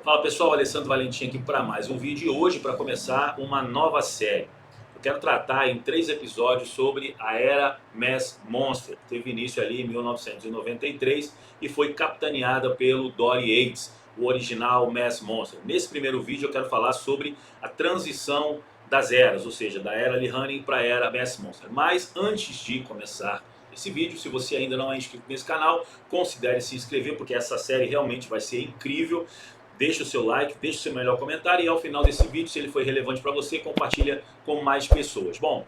Fala pessoal, Alessandro Valentim aqui para mais um vídeo e hoje para começar uma nova série. Eu quero tratar em 3 episódios sobre a era Mass Monster, que teve início ali em 1993 e foi capitaneada pelo Dory Yates, o original Mass Monster. Nesse primeiro vídeo eu quero falar sobre a transição das eras, ou seja, da era Lee Haney para a era Mass Monster. Mas antes de começar esse vídeo, se você ainda não é inscrito nesse canal, considere se inscrever porque essa série realmente vai ser incrível. Deixa o seu like, deixa o seu melhor comentário e ao final desse vídeo, se ele foi relevante para você, compartilha com mais pessoas. Bom,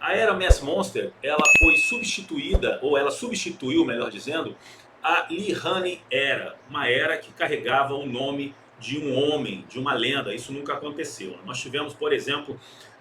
a era Mass Monster, ela foi substituída, ou ela substituiu, melhor dizendo, a Lee Haney Era, uma era que carregava o nome de um homem, de uma lenda. Isso nunca aconteceu. Nós tivemos, por exemplo,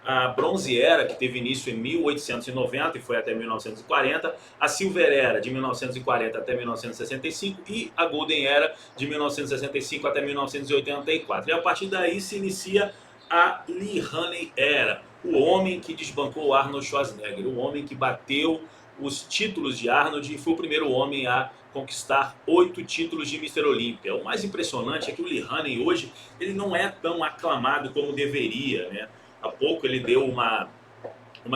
a Bronze Era, que teve início em 1890 e foi até 1940, a Silver Era, de 1940 até 1965, e a Golden Era, de 1965 até 1984. E a partir daí se inicia a Lee Haney Era, o homem que desbancou Arnold Schwarzenegger, o homem que bateu os títulos de Arnold e foi o primeiro homem a conquistar 8 títulos de Mr. Olympia. O mais impressionante é que o Lee Haney hoje ele não é tão aclamado como deveria, né? Há pouco ele deu uma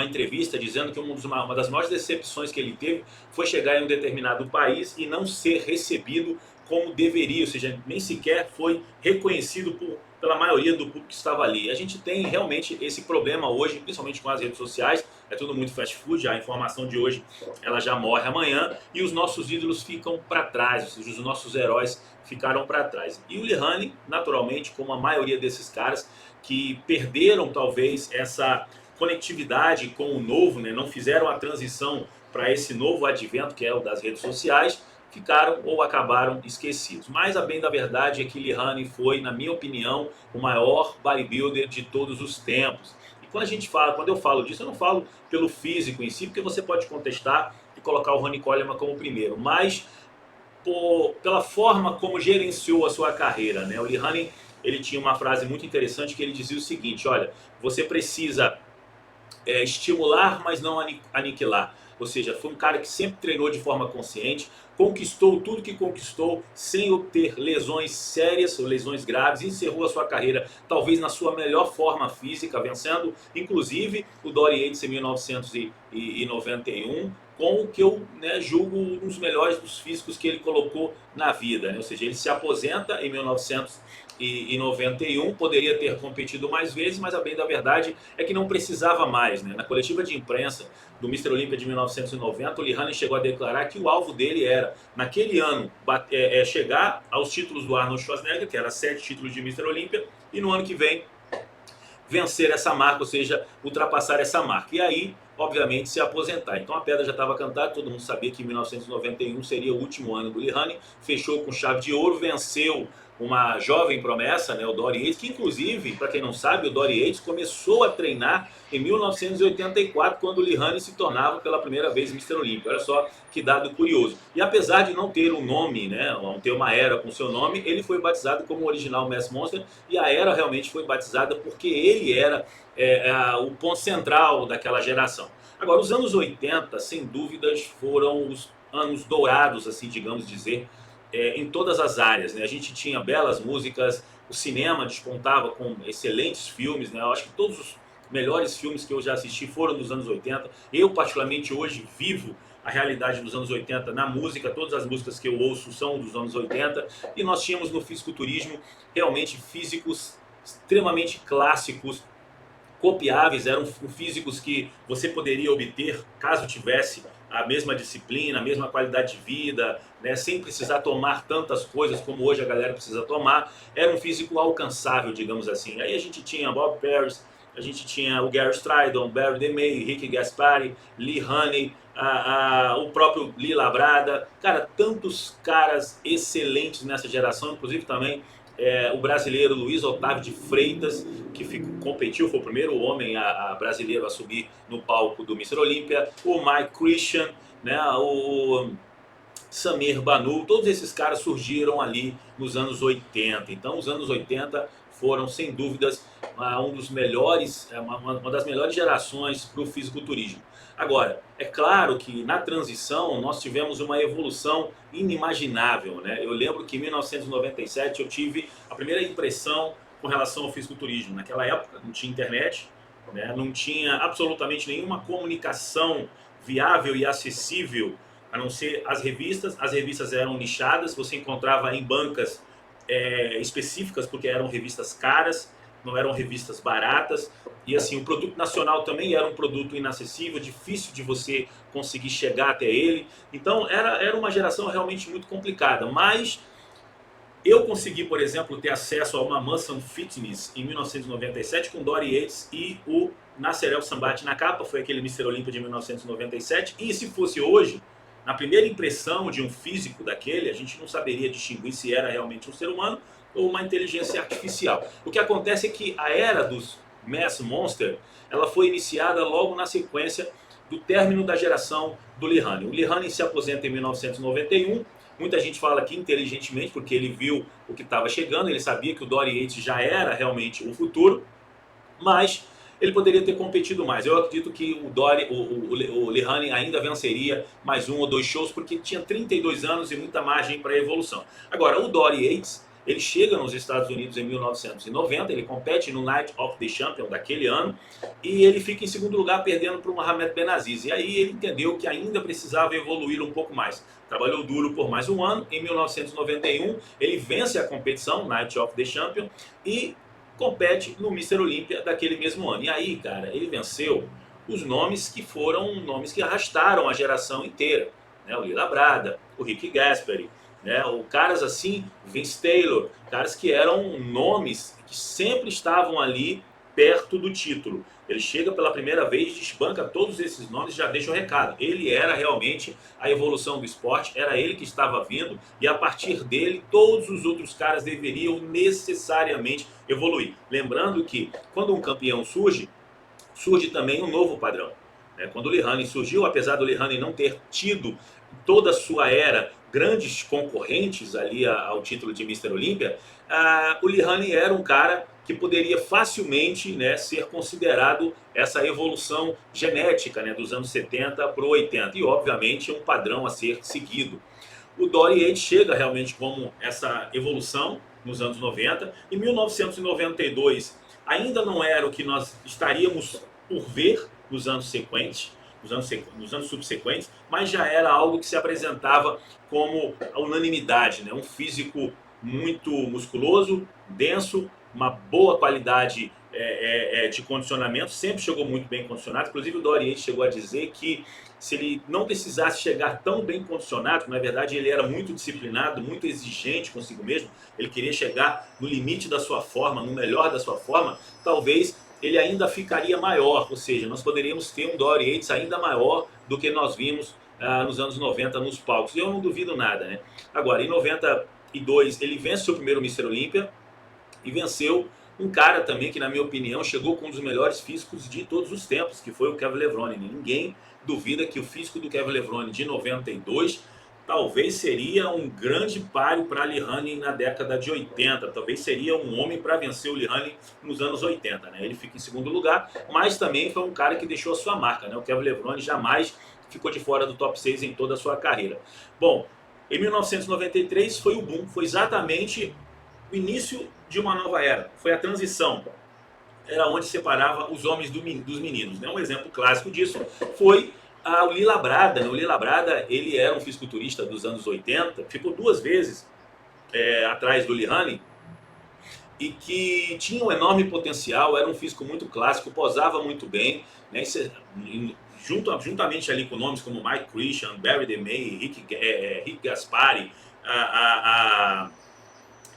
entrevista dizendo que uma das maiores decepções que ele teve foi chegar em um determinado país e não ser recebido como deveria, ou seja, nem sequer foi reconhecido pela maioria do público que estava ali. A gente tem realmente esse problema hoje, principalmente com as redes sociais, é tudo muito fast food, a informação de hoje ela já morre amanhã e os nossos ídolos ficam para trás, ou seja, os nossos heróis ficaram para trás. E o Lee Haney, naturalmente, como a maioria desses caras que perderam talvez essa conectividade com o novo, né, não fizeram a transição para esse novo advento que é o das redes sociais, ficaram ou acabaram esquecidos. Mas a bem da verdade é que Lee Haney foi, na minha opinião, o maior bodybuilder de todos os tempos. E quando eu falo disso, eu não falo pelo físico em si, porque você pode contestar e colocar o Ronnie Coleman como primeiro, mas pela forma como gerenciou a sua carreira, né? O Lee Haney, ele tinha uma frase muito interessante que ele dizia o seguinte: olha, você precisa estimular, mas não aniquilar. Ou seja, foi um cara que sempre treinou de forma consciente, conquistou tudo que conquistou sem obter lesões sérias ou lesões graves, encerrou a sua carreira talvez na sua melhor forma física, vencendo inclusive o Dory Yates em 1991, com o que eu julgo um dos melhores dos físicos que ele colocou na vida, né? Ou seja, ele se aposenta em 1991, poderia ter competido mais vezes, mas a bem da verdade é que não precisava mais, né? Na coletiva de imprensa do Mr. Olympia de 1990, o Lee Haney chegou a declarar que o alvo dele era, naquele ano, chegar aos títulos do Arnold Schwarzenegger, que era 7 títulos de Mr. Olympia, e no ano que vem vencer essa marca, ou seja, ultrapassar essa marca. E aí, obviamente, se aposentar. Então a pedra já estava cantada, todo mundo sabia que 1991 seria o último ano do Lee Haney, fechou com chave de ouro, venceu uma jovem promessa, né, o Dory Yates, que inclusive, para quem não sabe, o Dory Yates começou a treinar em 1984, quando o Lee Haney se tornava pela primeira vez Mr. Olympia. Olha só que dado curioso. E apesar de não ter um nome, né, não ter uma era com seu nome, ele foi batizado como o original Mass Monster, e a era realmente foi batizada porque ele era o ponto central daquela geração. Agora, os anos 80, sem dúvidas, foram os anos dourados, assim, digamos dizer, em todas as áreas, né? A gente tinha belas músicas, o cinema despontava com excelentes filmes, né? Eu acho que todos os melhores filmes que eu já assisti foram dos anos 80. Eu, particularmente, hoje vivo a realidade dos anos 80 na música, todas as músicas que eu ouço são dos anos 80, e nós tínhamos no fisiculturismo realmente físicos extremamente clássicos, copiáveis, eram físicos que você poderia obter caso tivesse a mesma disciplina, a mesma qualidade de vida, né, sem precisar tomar tantas coisas como hoje a galera precisa tomar. Era um físico alcançável, digamos assim. Aí a gente tinha Bob Paris, a gente tinha o Gary Stridon, Barry DeMay, Ricky Gaspari, Lee Haney, o próprio Lee Labrada. Cara, tantos caras excelentes nessa geração, inclusive também o brasileiro Luiz Otávio de Freitas, que competiu, foi o primeiro homem brasileiro a subir no palco do Mr. Olympia, o Mike Christian, né, Samir Banu, todos esses caras surgiram ali nos anos 80. Então os anos 80 foram, sem dúvidas, um dos melhores, uma das melhores gerações para o fisiculturismo. Agora, é claro que na transição nós tivemos uma evolução inimaginável, né? Eu lembro que em 1997 eu tive a primeira impressão com relação ao fisiculturismo. Naquela época não tinha internet, né? Não tinha absolutamente nenhuma comunicação viável e acessível, a não ser as revistas eram nichadas, você encontrava em bancas específicas, porque eram revistas caras, não eram revistas baratas, e assim, o produto nacional também era um produto inacessível, difícil de você conseguir chegar até ele, então era uma geração realmente muito complicada, mas eu consegui, por exemplo, ter acesso a uma Muscle Fitness em 1997 com Dory Yates e o Nasser El Sambati na capa, foi aquele Mr. Olympia de 1997, e se fosse hoje, na primeira impressão de um físico daquele, a gente não saberia distinguir se era realmente um ser humano ou uma inteligência artificial. O que acontece é que a era dos Mass Monster, ela foi iniciada logo na sequência do término da geração do Lee Haney. O Lee Haney se aposenta em 1991, muita gente fala que inteligentemente, porque ele viu o que estava chegando, ele sabia que o Dory Yates já era realmente o futuro, mas ele poderia ter competido mais. Eu acredito que o Lee Haney ainda venceria mais um ou dois shows, porque tinha 32 anos e muita margem para evolução. Agora, o Dory Yates, ele chega nos Estados Unidos em 1990, ele compete no Night of the Champion daquele ano, e ele fica em segundo lugar perdendo para o Mohamed Benaziz. E aí ele entendeu que ainda precisava evoluir um pouco mais. Trabalhou duro por mais um ano, em 1991 ele vence a competição, Night of the Champion, e compete no Mr. Olympia daquele mesmo ano. E aí, cara, ele venceu os nomes que foram nomes que arrastaram a geração inteira, né? O Lee Labrada, o Rick Gaspari, né? O caras assim, Vince Taylor, caras que eram nomes que sempre estavam ali perto do título. Ele chega pela primeira vez, desbanca todos esses nomes e já deixa o recado. Ele era realmente a evolução do esporte, era ele que estava vindo, e a partir dele todos os outros caras deveriam necessariamente evoluir. Lembrando que quando um campeão surge, surge também um novo padrão. Quando o Lee Haney surgiu, apesar do Lee Haney não ter tido toda a sua era grandes concorrentes ali ao título de Mr. Olympia, o Lee Haney era um cara que poderia facilmente, né, ser considerado essa evolução genética, né, dos anos 70 para o 80, e obviamente um padrão a ser seguido. O Dory Yates chega realmente como essa evolução nos anos 90. Em 1992 ainda não era o que nós estaríamos por ver nos anos sequentes, nos anos subsequentes, mas já era algo que se apresentava como a unanimidade, né? Um físico muito musculoso, denso, uma boa qualidade de condicionamento, sempre chegou muito bem condicionado. Inclusive o Dory Yates chegou a dizer que se ele não precisasse chegar tão bem condicionado, que na verdade ele era muito disciplinado, muito exigente consigo mesmo, ele queria chegar no limite da sua forma, no melhor da sua forma, talvez ele ainda ficaria maior, ou seja, nós poderíamos ter um Dory Yates ainda maior do que nós vimos nos anos 90 nos palcos. E eu não duvido nada, né? Agora, em 92 ele vence o seu primeiro Mr. Olympia e venceu um cara também que, na minha opinião, chegou com um dos melhores físicos de todos os tempos, que foi o Kevin Levrone. Ninguém duvida que o físico do Kevin Levrone de 92 talvez seria um grande páreo para Lee Haney na década de 80, talvez seria um homem para vencer o Lee Haney nos anos 80, né? Ele fica em segundo lugar, mas também foi um cara que deixou a sua marca, né? O Kevin Levrone jamais ficou de fora do top 6 em toda a sua carreira. Bom, em 1993 foi o boom, foi exatamente o início de uma nova era, foi a transição. Era onde separava os homens dos meninos, né? Um exemplo clássico disso foi o Lee Labrada. O Lee Labrada, ele era um fisiculturista dos anos 80, ficou duas vezes atrás do Lee Haney, e que tinha um enorme potencial, era um físico muito clássico, posava muito bem, né? Juntamente ali com nomes como Mike Christian, Barry DeMay, Rick Gaspari,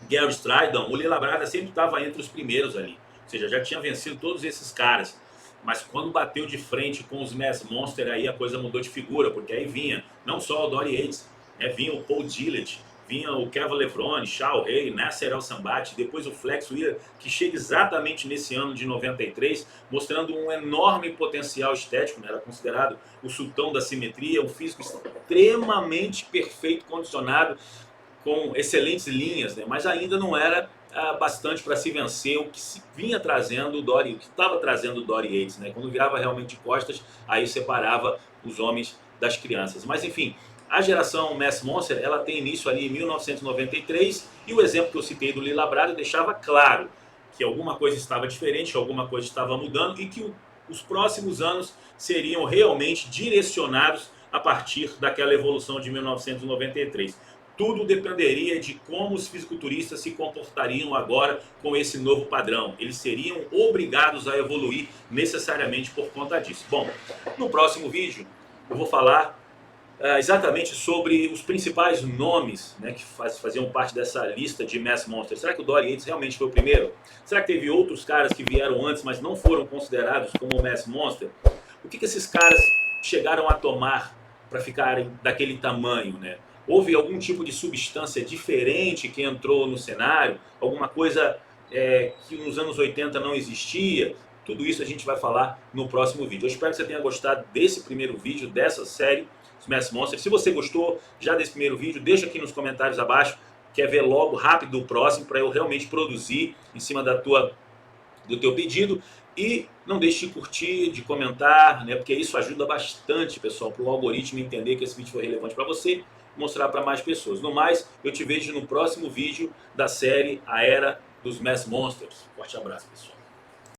Gary Stridon, o Lee Labrada sempre estava entre os primeiros ali, ou seja, já tinha vencido todos esses caras. Mas quando bateu de frente com os Mass Monster, aí a coisa mudou de figura, porque aí vinha não só o Dory Yates, vinha o Paul Gillett, vinha o Kevin Levrone, Shao Rei, Nasser El-Sambati, depois o Flex Wheeler, que chega exatamente nesse ano de 93, mostrando um enorme potencial estético, né? Era considerado o sultão da simetria, um físico extremamente perfeito, condicionado, com excelentes linhas, né? Mas ainda não era bastante para se vencer o que se vinha trazendo o Dory, o que estava trazendo o Dory Yates, né? Quando virava realmente de costas, aí separava os homens das crianças. Mas enfim, a geração Mass Monster, ela tem início ali em 1993 e o exemplo que eu citei do Lee Labrada deixava claro que alguma coisa estava diferente, que alguma coisa estava mudando e que os próximos anos seriam realmente direcionados a partir daquela evolução de 1993. Tudo dependeria de como os fisiculturistas se comportariam agora com esse novo padrão. Eles seriam obrigados a evoluir necessariamente por conta disso. Bom, no próximo vídeo eu vou falar exatamente sobre os principais nomes, né, que faziam parte dessa lista de Mass Monster. Será que o Dory Yates realmente foi o primeiro? Será que teve outros caras que vieram antes, mas não foram considerados como Mass Monster? O que esses caras chegaram a tomar para ficarem daquele tamanho, né? Houve algum tipo de substância diferente que entrou no cenário? Alguma coisa que nos anos 80 não existia? Tudo isso a gente vai falar no próximo vídeo. Eu espero que você tenha gostado desse primeiro vídeo, dessa série os Mass Monsters. Se você gostou já desse primeiro vídeo, deixa aqui nos comentários abaixo. Quer ver logo, rápido, o próximo, para eu realmente produzir em cima do teu pedido. E não deixe de curtir, de comentar, né, porque isso ajuda bastante, pessoal, para o algoritmo entender que esse vídeo foi relevante para você, mostrar para mais pessoas. No mais, eu te vejo no próximo vídeo da série A Era dos Mass Monsters. Forte abraço, pessoal.